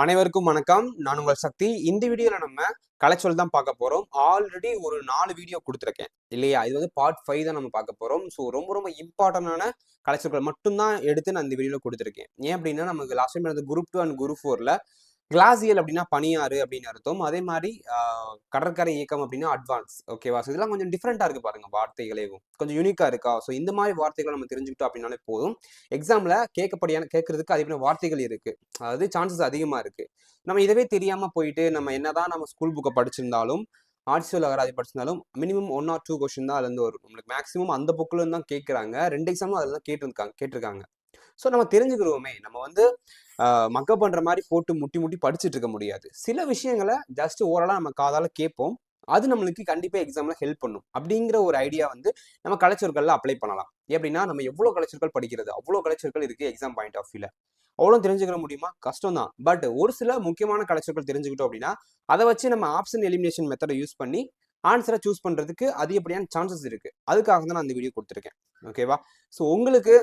அனைவருக்கும் வணக்கம். நான் உங்கள் சக்தி. இந்த வீடியோல நம்ம கலைச்சொல் தான் பார்க்க போறோம். ஆல்ரெடி ஒரு 4 வீடியோ குடுத்துருக்கேன் இல்லையா? இது வந்து பார்ட் 5 தான் நம்ம பார்க்க போறோம். ஸோ ரொம்ப இம்பார்ட்டன்டான கலைச்சொற்கள் மட்டும் தான் எடுத்து நான் இந்த வீடியோல குடுத்துருக்கேன். ஏன் அப்டின்னா, நமக்கு லாஸ்ட் டைம் நடந்த குரூப் 2 அண்ட் குரூப் 4ல கிளாசியல் அப்டின்னா பனியாறு அப்டின்னு அர்த்தம். அதே மாரி கடற்கரை இயக்கம் அப்டின்னா அட்வான்ஸ். ஓகேவா? ஸோ இதெல்லாம் கொஞ்சம் டிஃபரெண்ட்டா இருக்கு பாருங்க வார்த்தைகளேவும். கொஞ்சம் யூனிக்கா இருக்கா? ஸோ இந்த மாரி வார்த்தைகள நம்ம தெரிஞ்சுக்கிட்டோம் அப்டின்னாலே போதும். எக்ஸாம்ல கேட்கறதுக்கு அதிகமான வார்த்தைகள் இருக்கு. அதாவது சான்சஸ் அதிகமா இருக்கு. நம்ம இதவே தெரியாம போயிட்டு நம்ம என்னதான் நம்ம ஸ்கூல் புக்க படிச்சிருந்தாலும், ஆட்சியல் அகராதி படிச்சிருந்தாலும் மினிமம் 1 ஆர் 2 கொஸ்டின் தான் அதுலருந்து வரும். நம்மளுக்கு மேக்ஸிமம் அந்த புக்ல இருந்து தான் கேட்கறாங்க. 2 எக்ஸாமும் அதுல தான் கேட்டிருக்காங்க. ஸோ நம்ம தெரிஞ்சுக்கிருவோமே. நம்ம வந்து மக்கப் பண்ற மாரி போட்டு முட்டி முட்டி படிச்சுட்டு இருக்க முடியாது. சில விஷயங்கள ஜஸ்ட் ஓரலா நம்ம காதால கேட்போம். அது நம்மளுக்கு கண்டிப்பா எக்ஸாம்ல ஹெல்ப் பண்ணும். அப்படிங்கிற ஒரு ஐடியா வந்து நம்ம கலைச்சொற்கள்ல அப்ளை பண்ணலாம். எப்படின்னா, நம்ம எவ்வளோ கலைச்சொற்கள் படிக்கிறது? அவ்வளோ கலைச்சொற்கள் இருக்கு எக்ஸாம் பாயிண்ட் ஆஃப் வியூல. அவ்வளோ தெரிஞ்சுக்கிற முடியுமா? கஷ்டம் தான். பட் ஒரு சில முக்கியமான கலைச்சொற்கள் தெரிஞ்சுக்கிட்டோம் அப்படின்னா, அத வச்சு நம்ம ஆப்ஷன் எலிமினேஷன் மெத்தட யூஸ் பண்ணி ஆன்ஸர சூஸ் பண்றதுக்கு அதிகப்படியான சான்சஸ் இருக்கு. அதுக்காக தான் நான் இந்த வீடியோ குடுத்துருக்கேன். ஓகேவா? ஸோ உங்களுக்கு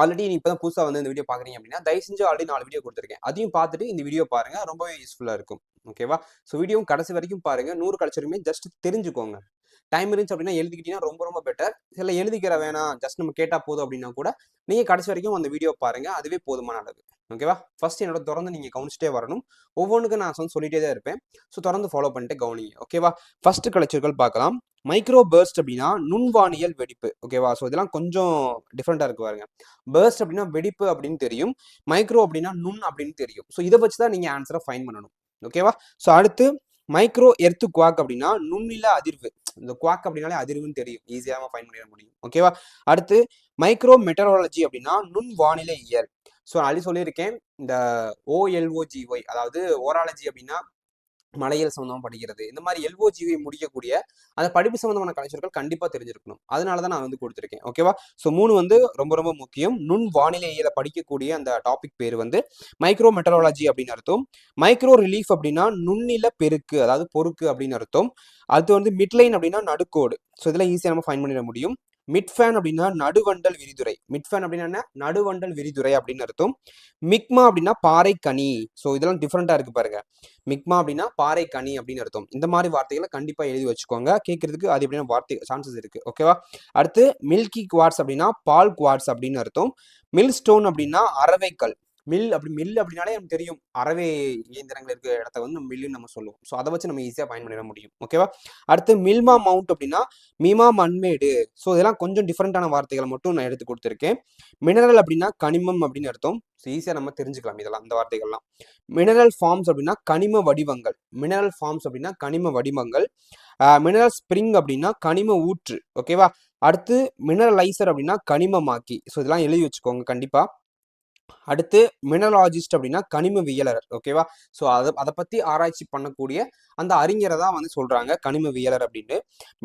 ஆல்ரெடி நீ இப்பதான் புதுசா வந்து இந்த வீடியோ பாக்குறீங்க அப்படின்னா, தயவு செஞ்சு ஆல்ரெடி 4 வீடியோ குடுத்துருக்கேன். அதையும் பார்த்துட்டு இந்த வீடியோ பாருங்க. ரொம்பவே யூஸ்ஃபுல்லா இருக்கும். ஓகேவா? ஸோ வீடியோவும் கடைசி வரைக்கும் பாருங்க. 100 கலைச்சொற்களுமே ஜஸ்ட் தெரிஞ்சுக்கோங்க. டைம் இருந்துச்சு அப்படின்னா எழுதிக்கிட்டீங்கன்னா ரொம்ப பெட்டர். இல்ல எழுதிக்கிற வேணாம், ஜஸ்ட் நம்ம கேட்டா போதும் அப்படின்னா கூட, நீங்க கடைசி வரைக்கும் அந்த வீடியோ பாருங்க. அதுவே போதுமான அளவு. ஓகேவா? ஃபர்ஸ்ட் என்னோட தொடர்ந்து நீங்க கவனிச்சுட்டே வரணும். ஒவ்வொன்னுக்கும் நான் சொல்லிட்டே தான் இருப்பேன். ஸோ தொடர்ந்து ஃபாலோ பண்ணிட்டு கவனிங்க. ஓகேவா? ஃபர்ஸ்ட் கலைச்சொற்கள் பார்க்கலாம். மைக்ரோ பர்ஸ்ட் அப்படின்னா நுண்வானியல் வெடிப்பு. ஓகேவா? ஸோ இதெல்லாம் கொஞ்சம் டிஃப்ரெண்டா இருக்கு பாருங்க. பர்ஸ்ட் அப்படின்னா வெடிப்பு அப்படின்னு தெரியும். மைக்ரோ அப்படின்னா நுண் அப்படின்னு தெரியும். ஸோ இதை வச்சு தான் நீங்க ஆன்சரை ஃபைண்ட் பண்ணணும். ஓகேவா? ஸோ அடுத்து மைக்ரோ எர்த்து குவாக் அப்படின்னா நுண்ணில அதிர்வு. இந்த குவாக் அப்படின்னாலே அதிர்வுன்னு தெரியும். ஈஸியாக ஃபைண்ட் பண்ணிட முடியும். ஓகேவா? அடுத்து மைக்ரோ மெட்டராலஜி அப்படின்னா நுண் வானிலை இயல். ஸோ நான் ஆல்ரெடி சொல்லியிருக்கேன். இந்த OLOGY அதாவது ஓராலஜி அப்படின்னா மலையியல் சம்பந்தமா படிக்கிறது. இந்த மாதிரி LOGY முடிக்கக்கூடிய அந்த படிப்பு சம்பந்தமான கலைச்சொற்கள் கண்டிப்பா தெரிஞ்சிருக்கணும். அதனால தான் நான் வந்து கொடுத்திருக்கேன். ஓகேவா? ஸோ 3 வந்து ரொம்ப முக்கியம். நுண் வானிலையியல படிக்கக்கூடிய அந்த டாபிக் பேர் வந்து மைக்ரோ மெட்டராலஜி அப்படின்னு அர்த்தம். மைக்ரோ ரிலீஃப் அப்படின்னா நுண்ணில பெருக்கு, அதாவது பொருக்கு அப்படின்னு அர்த்தம். அடுத்து வந்து மிட்லைன் அப்படின்னா நடுக்கோடு. ஸோ இதெல்லாம் ஈஸியா நம்ம ஃபைண்ட் பண்ணிட முடியும். மிட்ஃபேன் அப்படின்னா நடுவண்டல் விரிதுரை. மிட்ஃபேன் அப்படின்னா என்ன? நடுவண்டல் விரிதுரை அப்படின்னு அர்த்தம். மிக்மா அப்படின்னா பாறை கனி. ஸோ இதெல்லாம் டிஃப்ரெண்டா இருக்கு பாருங்க. மிக்மா அப்படின்னா பாறை கனி அப்படின்னு அர்த்தம். இந்த மாதிரி வார்த்தைகளை கண்டிப்பா எழுதி வச்சுக்கோங்க. கேட்கறதுக்கு அது எப்படின்னா வார்த்தை சான்சஸ் இருக்கு. ஓகேவா? அடுத்து மில்கி குவார்ட்ஸ் அப்படின்னா பால் குவார்ட்ஸ் அப்படின்னு அர்த்தம். மில் ஸ்டோன் அப்படின்னா அரவைக்கல். மில் அப்படின்னாலே நமக்கு தெரியும். அரவை இயந்திரங்கள் இருக்கிற இடத்த வந்து மில்லுன்னு நம்ம சொல்லுவோம். ஸோ அதை வச்சு நம்ம ஈஸியாக பயன் பண்ணிட முடியும். ஓகேவா? அடுத்து மில்மா மவுண்ட் அப்படின்னா மீமா மண்மேடு. ஸோ இதெல்லாம் கொஞ்சம் டிஃப்ரெண்டான வார்த்தைகளை மட்டும் நான் எடுத்து கொடுத்துருக்கேன். மினரல் அப்படின்னா கனிமம் அப்படின்னு அர்த்தம். ஸோ ஈஸியாக நம்ம தெரிஞ்சுக்கலாம் இதெல்லாம், அந்த வார்த்தைகள்லாம். மினரல் ஃபார்ம்ஸ் அப்படின்னா கனிம வடிவங்கள். மினரல் ஃபார்ம்ஸ் அப்படின்னா கனிம வடிவங்கள். மினரல் ஸ்ப்ரிங் அப்படின்னா கனிம ஊற்று. ஓகேவா? அடுத்து மினரலைசர் அப்படின்னா கனிமமாக்கி. ஸோ இதெல்லாம் எழுதி வச்சுக்கோங்க கண்டிப்பா. அடுத்து மினரலாஜிஸ்ட் அப்படின்னா கனிமவியலர். ஓகேவா? ஸோ அதை பத்தி ஆராய்ச்சி பண்ணக்கூடிய அந்த அறிஞரை தான் வந்து சொல்றாங்க கனிமவியலர் அப்படின்னு.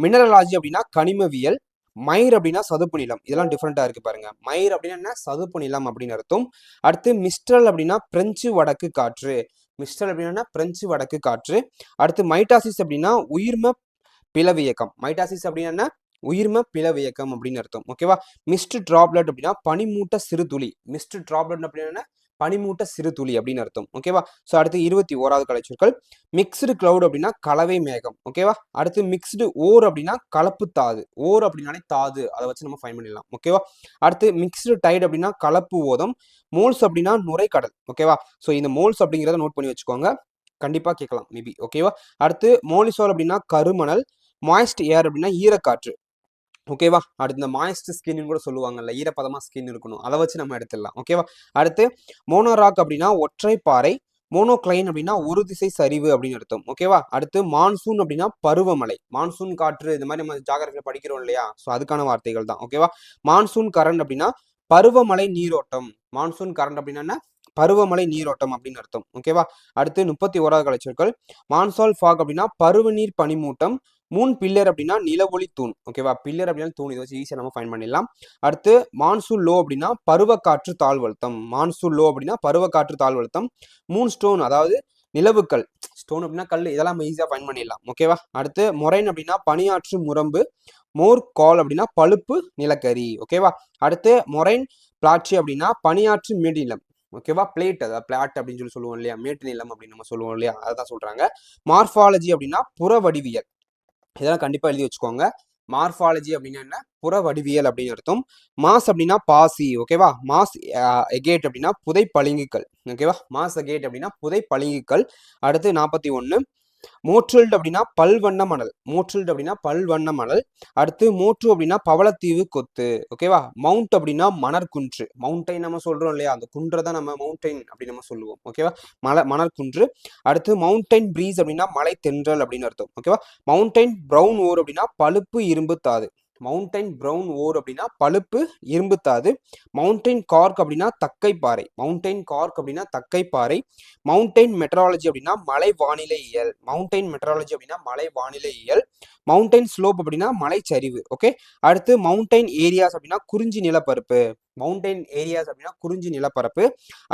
மினரலாஜி அப்படின்னா கனிமவியல். மயிர் அப்படின்னா சதுப்பு நிலம். இதெல்லாம் டிஃப்ரெண்டா இருக்கு பாருங்க. மயிர் அப்படின்னா என்ன? சதுப்பு நிலம் அப்படின்னு அர்த்தம். அடுத்து மிஸ்ட்ரல் அப்படின்னா பிரெஞ்சு வடக்கு காற்று. மிஸ்ட்ரல் அப்படின்னா பிரெஞ்சு வடக்கு காற்று. அடுத்து மைட்டாசிஸ் அப்படின்னா உயிர்ம பிளவியக்கம். மைட்டாசிஸ் அப்படின்னா உயிர்ம பிளவியக்கம் அப்படின்னு அர்த்தம். ஓகேவா? மிஸ்ட் டிராப்லெட் அப்படின்னா பனிமூட்ட சிறு துளி. மிஸ்ட் டிராப்லெட் அப்படின்னா பனிமூட்ட சிறு துளி அப்படின்னு அர்த்தம். ஓகேவா? ஸோ அடுத்து 21வது கலைச்சொற்கள். மிக்ஸ்டு கிளவுட் அப்படின்னா கலவை மேகம். ஓகேவா? அடுத்து மிக்ஸ்டு ஓர் அப்படின்னா கலப்பு தாது. ஓர் அப்படின்னாலே தாது. அதை வச்சு நம்ம ஃபைன் பண்ணிடலாம். ஓகேவா? அடுத்து மிக்ஸ்டு டைட் அப்படின்னா கலப்பு ஓதம். மோல்ஸ் அப்படின்னா நுரைக்கடல். ஓகேவா? ஸோ இந்த மோல்ஸ் அப்படிங்கிறத நோட் பண்ணி வச்சுக்கோங்க. கண்டிப்பா கேட்கலாம் மேபி. ஓகேவா? அடுத்து மோலிசோல் அப்படின்னா கருமணல். மாய்ஸ்ட் ஏர் அப்படின்னா ஈரக்காற்று. ஓகேவா? அடுத்து இந்த மாய்ஸ்ட் ஸ்கின்னு கூட சொல்லுவாங்கல்ல, ஈரப்பதமா ஸ்கின் இருக்கணும். அதை வச்சு நம்ம எடுத்துடலாம். ஓகேவா? அடுத்து மோனோராக் அப்படின்னா ஒற்றை பாறை. மோனோக்ளைன் அப்படின்னா ஒரு திசை சரிவு அப்படின்னு அர்த்தம். ஓகேவா? அடுத்து மான்சூன் அப்படின்னா பருவமழை. மான்சூன் காற்று இந்த மாதிரி நம்ம ஜாகிரபியில படிக்கிறோம் இல்லையா? ஸோ அதுக்கான வார்த்தைகள் தான். ஓகேவா? மான்சூன் கரண்ட் அப்படின்னா பருவமழை நீரோட்டம். மான்சூன் கரண்ட் அப்படின்னா பருவமழை நீரோட்டம் அப்படின்னு அர்த்தம். ஓகேவா? அடுத்து 31வது கலைச்சொற்கள். மான்சால் ஃபாக் அப்படின்னா பருவநீர் பனிமூட்டம். மூன் பில்லர் அப்படின்னா நிலவொளி தூண். ஓகேவா? பில்லர் அப்படின்னா தூண். இதை வச்சு ஈஸியாக நம்ம ஃபைன் பண்ணிடலாம். அடுத்து மான்சூன் லோ அப்படின்னா பருவக்காற்று தாழ்வழுத்தம். மான்சூன் லோ அப்படின்னா பருவக்காற்று தாழ்வழுத்தம். மூன் ஸ்டோன் அதாவது நிலவுக்கல். ஸ்டோன் அப்படின்னா கல். இதெல்லாம் நம்ம ஈஸியாக ஃபைன் பண்ணிடலாம். ஓகேவா? அடுத்து மொரைன் அப்படின்னா பனியாற்று முரம்பு. மோர் கால் அப்படின்னா பழுப்பு நிலக்கரி. ஓகேவா? அடுத்து மொரைன் பிளாட்சி அப்படின்னா பனியாற்று மேடிநிலம். ஓகேவா? பிளேட், அதாவது பிளாட் அப்படின்னு சொல்லி சொல்லுவோம் இல்லையா? மேட்டு நிலம் அப்படின்னு நம்ம சொல்லுவோம் இல்லையா? அதான் சொல்றாங்க. மார்ஃபாலஜி அப்படின்னா புற வடிவியல். இதெல்லாம் கண்டிப்பா எழுதி வச்சுக்கோங்க. மார்ஃபாலஜி அப்படின்னா என்ன? புற வடிவியல் அப்படின்னு அர்த்தம். மாஸ் அப்படின்னா பாசி. ஓகேவா? மாஸ் எகேட் அப்படின்னா புதை பளிங்குகள். ஓகேவா? மாஸ் எகேட் அப்படின்னா புதை பளிங்குகள். அடுத்து 41. மோட்ரில்டு அப்படின்னா பல்வண்ண மணல். மோட்ரில்டு அப்படின்னா பல்வண்ண மணல். அடுத்து மோட்ரு அப்படின்னா பவளத்தீவு கொத்து. ஓகேவா? மவுண்ட் அப்படின்னா மணற்குன்று. மவுண்டைன் நம்ம சொல்றோம் இல்லையா? அந்த குன்றை தான் நம்ம மவுண்டைன் அப்படின்னு நம்ம சொல்லுவோம். ஓகேவா? மணற்குன்று. அடுத்து மவுண்டைன் பிரீஸ் அப்படின்னா மலை தென்றல் அப்படின்னு அர்த்தம். ஓகேவா? மவுண்டைன் பிரவுன் ஓர் அப்படின்னா பழுப்பு இரும்பு தாது. மவுண்டைன் பிரவுன் ஓர் அப்படின்னா பழுப்பு இரும்பு தாது. மவுண்டைன் கார்க் அப்படின்னா தக்கை பாறை. மவுண்டைன் கார்க் அப்படின்னா தக்கை பாறை. மவுண்டைன் மெட்ராலஜி அப்படின்னா மலை வானிலை இயல். மவுண்டைன் மெட்ராலஜி அப்படின்னா மலை வானிலை இயல். மவுண்டைன் ஸ்லோப் அப்படின்னா மலைச்சரிவு. ஓகே. அடுத்து மவுண்டைன் ஏரியாஸ் அப்படின்னா குறிஞ்சி நிலப்பரப்பு. மவுண்டைன் ஏரியாஸ் அப்படின்னா குறிஞ்சி நிலப்பரப்பு.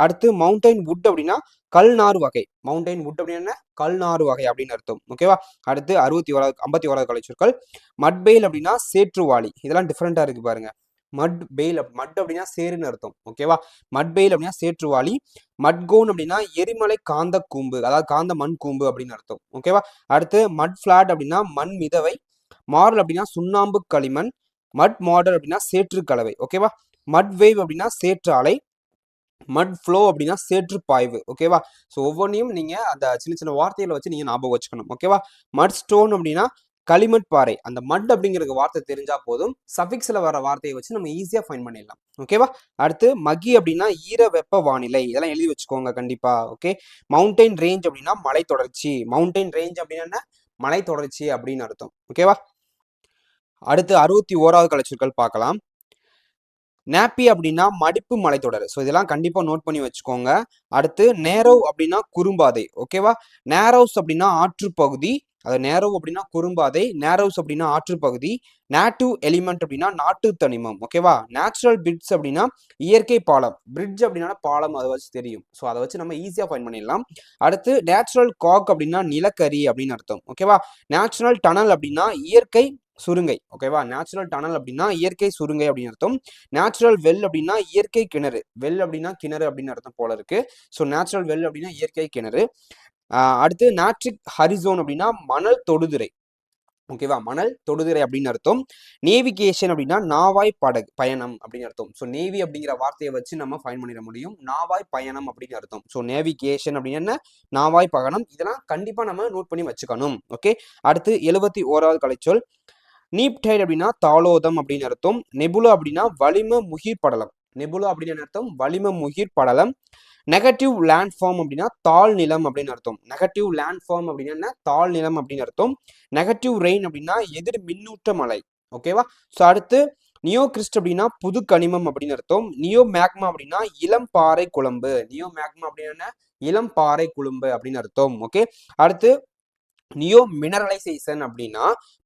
அடுத்து மவுண்டைன் வுட் அப்படின்னா கல்நாறு வகை. மவுண்டைன் வுட் அப்படின்னா கல்நாறு வகை அப்படின்னு அர்த்தம். ஓகேவா? அடுத்து 51வது கலை சொற்கள். மட்பெயில் அப்படின்னா சேற்றுவாளி. இதெல்லாம் டிஃப்ரெண்டா இருக்கு பாருங்க. மட் பெயில், மட் அப்படின்னா சேருன்னு அர்த்தம். ஓகேவா? மட் பெயில் அப்படின்னா சேற்றுவாளி. மட்கோன் அப்படின்னா எரிமலை காந்த கூம்பு, அதாவது காந்த மண் கூம்பு அப்படின்னு அர்த்தம். ஓகேவா? அடுத்து மட் பிளாட் அப்படின்னா மண் மிதவை. மார்ல் அப்படின்னா சுண்ணாம்பு களிமண். மட் மாடல் அப்படின்னா சேற்று கலவை. ஓகேவா? மட் வேவ் அப்படின்னா சேற்று அலை. மட் ஃப்ளோ அப்படின்னா சேற்று பாய்வு. ஓகேவா? ஸோ ஒவ்வொன்றையும் நீங்க அந்த சின்ன சின்ன வார்த்தைகளை வச்சு நீங்க ஞாபகம் வச்சுக்கணும். ஓகேவா? மட் ஸ்டோன் அப்படின்னா களிமண் பாறை. அந்த மட் அப்படிங்கிற வார்த்தை தெரிஞ்சா போதும், சஃபிக்ஸ்ல வர வார்த்தையை வச்சு நம்ம ஈஸியா ஃபைண்ட் பண்ணிடலாம். ஓகேவா? அடுத்து மக்கி அப்படின்னா ஈர வெப்ப வானிலை. இதெல்லாம் எழுதி வச்சுக்கோங்க கண்டிப்பா. ஓகே. மவுண்டைன் ரேஞ்ச் அப்படின்னா மலை தொடர்ச்சி. மவுண்டைன் ரேஞ்ச் அப்படின்னா மலை தொடர்ச்சி அப்படின்னு அர்த்தம். ஓகேவா? அடுத்து 61வது கலைச்சொற்கள் பார்க்கலாம். நேப்பி அப்படின்னா மடிப்பு மலைத்தொடர். ஸோ இதெல்லாம் கண்டிப்பா நோட் பண்ணி வச்சுக்கோங்க. அடுத்து நேரோவ் அப்படின்னா குறும்பாதை. ஓகேவா? நேரோஸ் அப்படின்னா ஆற்றுப்பகுதி. அது நேரோவ் அப்படின்னா குறும்பாதை. நேரோஸ் அப்படின்னா ஆற்றுப்பகுதி. நேட்டிவ் எலிமெண்ட் அப்படின்னா நாட்டு தனிமம். ஓகேவா? நேச்சுரல் பிரிட்ஜ் அப்படின்னா இயற்கை பாலம். பிரிட்ஜ் அப்படின்னா பாலம், அதை வச்சு தெரியும். ஸோ அதை வச்சு நம்ம ஈஸியா ஃபைண்ட் பண்ணிடலாம். அடுத்து நேச்சுரல் காக் அப்படின்னா நிலக்கரி அப்படின்னு அர்த்தம். ஓகேவா? நேச்சுரல் டனல் அப்படின்னா இயற்கை சுருங்கை. ஓகேவா? நேச்சுரல் டனல் அப்படின்னா இயற்கை சுருங்கை அப்படின்னு அர்த்தம். நேச்சுரல் வெல் அப்படின்னா இயற்கை கிணறு. வெல் அப்படின்னா கிணறு அப்படின்னு அர்த்தம் போல இருக்கு. ஸோ நேச்சுரல் வெல் அப்படின்னா இயற்கை கிணறு. அடுத்து நேட்ரிக் ஹரிசோன் அப்படின்னா மணல் தொடுதிரை. ஓகேவா? மணல் தொடுதிரை அப்படின்னு அர்த்தம். நேவிகேஷன் அப்படின்னா நாவாய் படகு பயணம் அப்படின்னு அர்த்தம். ஸோ நேவி அப்படிங்கிற வார்த்தையை வச்சு நம்ம ஃபைன் பண்ணிட முடியும். நாவாய் பயணம் அப்படின்னு அர்த்தம். ஸோ நேவிகேஷன் அப்படின்னு என்ன? நாவாய் பயணம். இதெல்லாம் கண்டிப்பா நம்ம நோட் பண்ணி வச்சுக்கணும். ஓகே. அடுத்து 71வது கலைச்சொல். நீப்டைட் அப்படின்னா தாளோதம் அப்படின்னு அர்த்தம். நெபுலா அப்படின்னா வளிம முகிர் படலம். நெபுலா அப்படின்னு அர்த்தம் வளிம முகிர் படலம். நெகட்டிவ் லேண்ட் ஃபார்ம் அப்படின்னா தாழ் நிலம் அப்படின்னு அர்த்தம். நெகட்டிவ் லேண்ட் ஃபார்ம் அப்படின்னா தாழ் நிலம் அப்படின்னு அர்த்தம். நெகட்டிவ் ரெயின் அப்படின்னா எதிர் மின்னூட்ட மழை. ஓகேவா? ஸோ அடுத்து நியோ கிறிஸ்ட் அப்படின்னா புது கனிமம் அப்படின்னு அர்த்தம். நியோ மேக்மா அப்படின்னா இளம் பாறை குழம்பு. நியோ மேக்மா அப்படின்னா இளம் பாறை குழம்பு அப்படின்னு அர்த்தம். ஓகே. அடுத்து நியோ மினரலைசேஷன் அப்படின்னா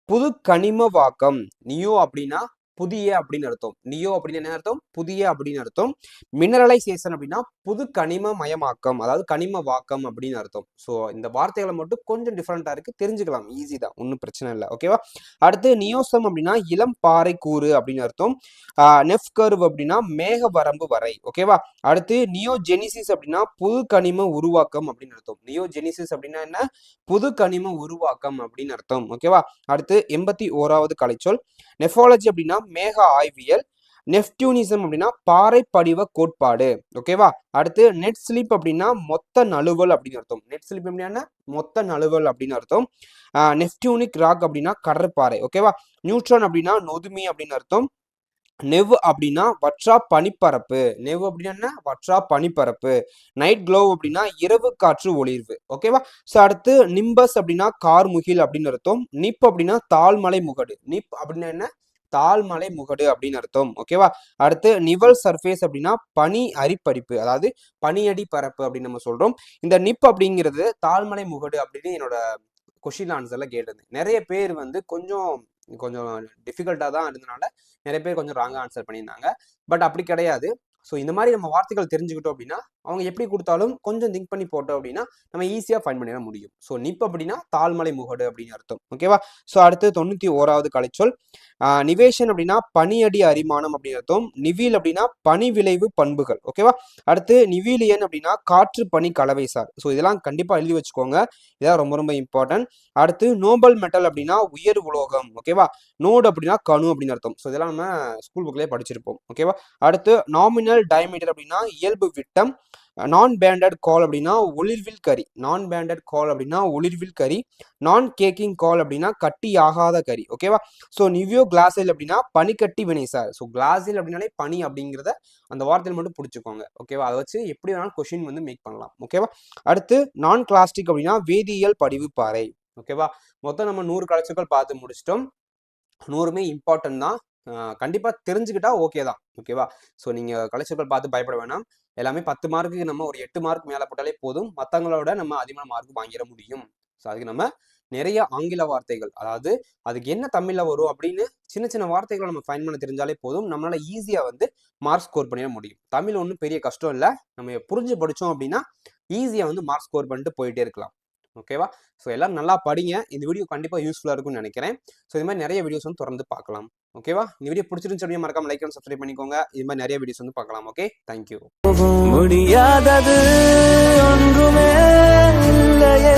புது கனிம வாக்கம். நியோ அப்படின்னா புதிய அப்படின்னு அர்த்தம். நியோ அப்படின்னு என்ன அர்த்தம்? புதிய அப்படின்னு அர்த்தம். மினரலைசேஷன் அப்படின்னா புது கனிம மயமாக்கம், அதாவது கனிம வாக்கம் அப்படின்னு அர்த்தம். ஸோ இந்த வார்த்தைகளை மட்டும் கொஞ்சம் டிஃப்ரெண்டா இருக்கு, தெரிஞ்சுக்கலாம். ஈஸி தான், ஒன்றும் பிரச்சனை இல்லை. ஓகேவா? அடுத்து நியோசம் அப்படின்னா இளம் பாறை கூறு அப்படின்னு அர்த்தம். நெஃப் கர்வ் அப்படின்னா மேக வரம்பு வரை. ஓகேவா? அடுத்து நியோஜெனிசிஸ் அப்படின்னா புது கனிம உருவாக்கம் அப்படின்னு அர்த்தம். நியோஜெனிசிஸ் அப்படின்னா என்ன? புது கனிம உருவாக்கம் அப்படின்னு அர்த்தம். ஓகேவா? அடுத்து 81வது கலைச்சொல். நெஃபாலஜி அப்படின்னா மேக ஆய்வியல். நெப்டியூனிசம் அப்படின்னா பாறை படிவ கோட்பாடு. ஓகேவா? அடுத்து நெட் ஸ்லிப் அப்படின்னா மொத்த நழுவல் அப்படின்னு அர்த்தம். நெட் ஸ்லிப் அப்படின்னா மொத்த நழுவல் அப்படின்னு அர்த்தம். நெப்டியூனிக் ராக் அப்படின்னா கடற்பாறை. ஓகேவா? நியூட்ரான் அப்படின்னா நொதுமி அப்படின்னு அர்த்தம். நெவ் அப்படின்னா வற்றா பனிப்பரப்பு. நெவ் அப்படின்னா வற்றா பனிப்பரப்பு. நைட் க்ளோவ் அப்படின்னா இரவு காற்று ஒளிர்வு. ஓகேவா? ஸோ அடுத்து நிம்பஸ் அப்படின்னா கார்முகில் அப்படின்னு அர்த்தம். நிப் அப்படின்னா தாழ்மலை முகடு. நிப் அப்படின்னா என்ன? தாழ்மலை முகடு அப்படின்னு அர்த்தம். ஓகேவா? அடுத்து நிவல் சர்ஃபேஸ் அப்படின்னா பனி அரிப்படிப்பு, அதாவது பனியடி பரப்பு அப்படின்னு நம்ம சொல்றோம். இந்த நிப் அப்படிங்கிறது தாழ்மலை முகடு அப்படின்னு என்னோட கொஸ்டின் ஆன்சர்ல கேட்டது. நிறைய பேர் வந்து கொஞ்சம் கொஞ்சம் டிஃபிகல்ட்டா தான் இருந்தனால நிறைய பேர் கொஞ்சம் ராங்கா ஆன்சர் பண்ணியிருந்தாங்க. பட் அப்படி கிடையாது. ஸோ இந்த மாதிரி நம்ம வார்த்தைகள் தெரிஞ்சுக்கிட்டோம் அப்படின்னா அவங்க எப்படி கொடுத்தாலும் கொஞ்சம் திங்க் பண்ணி போட்டோம் அப்படின்னா நம்ம ஈஸியாக ஃபைண்ட் பண்ணிட முடியும். ஸோ நிப் அப்படின்னா தாழ்மலை முகடு அப்படின்னு அர்த்தம். ஓகேவா? ஸோ அடுத்து 91வது கலைச்சொல் நிவேஷன் அப்படின்னா பனியடி அரிமானம் அப்படின்னு அர்த்தம். நிவில் அப்படின்னா பனி விளைவு பண்புகள். ஓகேவா? அடுத்து நிவிலியன் அப்படின்னா காற்று பனி கலவை சார். ஸோ இதெல்லாம் கண்டிப்பாக எழுதி வச்சுக்கோங்க. இதான் ரொம்ப ரொம்ப இம்பார்ட்டன்ட். அடுத்து நோபல் மெட்டல் அப்படின்னா உயர் உலோகம். ஓகேவா? நோடு அப்படின்னா கணு அப்படின்னு அர்த்தம். ஸோ இதெல்லாம் நம்ம ஸ்கூல் புக்லேயே படிச்சிருப்போம். ஓகேவா? அடுத்து நாமினல் டயமீட்டர் அப்படின்னா இயல்பு விட்டம். நான் பேண்டட் கால் அப்படின்னா ஒளிர்வில் கரி. நான் பேண்டட் கால் அப்படின்னா ஒளிர்வில் கரி. நான் கேக்கிங் கால் அப்படின்னா கட்டி ஆகாத கரி. ஓகேவா? ஸோ நிவியோ கிளாசில் அப்படின்னா பனிக்கட்டி வினை சார். ஸோ கிளாசில் அப்படின்னாலே பனி அப்படிங்கிறத அந்த வார்த்தையில் மட்டும் பிடிச்சிக்கோங்க. ஓகேவா? அதை வச்சு எப்படி வேணாலும் கொஸ்டின் வந்து மேக் பண்ணலாம். ஓகேவா? அடுத்து நான் கிளாஸ்டிக் அப்படின்னா வேதியியல் படிவு பாறை. ஓகேவா? மொத்தம் நம்ம 100 கலைச்சொற்கள் பார்த்து முடிச்சிட்டோம். 100மே இம்பார்ட்டன்ட் தான். கண்டிப்பாக தெரிஞ்சுக்கிட்டா ஓகே தான். ஓகேவா? ஸோ நீங்கள் கலைச்சொற்கள் பார்த்து பயப்பட வேணாம். எல்லாமே 10 மார்க்கு நம்ம ஒரு 8 மார்க் மேலே போட்டாலே போதும். மற்றவங்களோட நம்ம அதிகமான மார்க் வாங்கிட முடியும். ஸோ அதுக்கு நம்ம நிறைய ஆங்கில வார்த்தைகள், அதாவது அதுக்கு என்ன தமிழில் வரும் அப்படின்னு சின்ன சின்ன வார்த்தைகளை நம்ம ஃபைன் பண்ண தெரிஞ்சாலே போதும். நம்மளால ஈஸியாக வந்து மார்க் ஸ்கோர் பண்ணிட முடியும். தமிழ் ஒன்றும் பெரிய கஷ்டம் இல்லை. நம்ம புரிஞ்சு படித்தோம் அப்படின்னா ஈஸியாக வந்து மார்க் ஸ்கோர் பண்ணிட்டு போயிட்டே இருக்கலாம். ஓகேவா? ஸோ எல்லாரும் நல்லா படிங்க. இந்த வீடியோ கண்டிப்பாக யூஸ்ஃபுல்லாக இருக்கும்னு நினைக்கிறேன். ஸோ இது மாதிரி நிறைய வீடியோஸ் வந்து தொடர்ந்து பார்க்கலாம். ஓகேவா? இந்த வீடியோ பிடிச்சிருந்துச்சு அப்படியே மறக்காம லைக் அண்ட் சப்ஸ்கிரைப் பண்ணிக்கோங்க. இது மாதிரி நிறைய வீடியோஸ் வந்து பார்க்கலாம். Okay, thank you. முடியாதது ஒன்றுமே இல்லையே.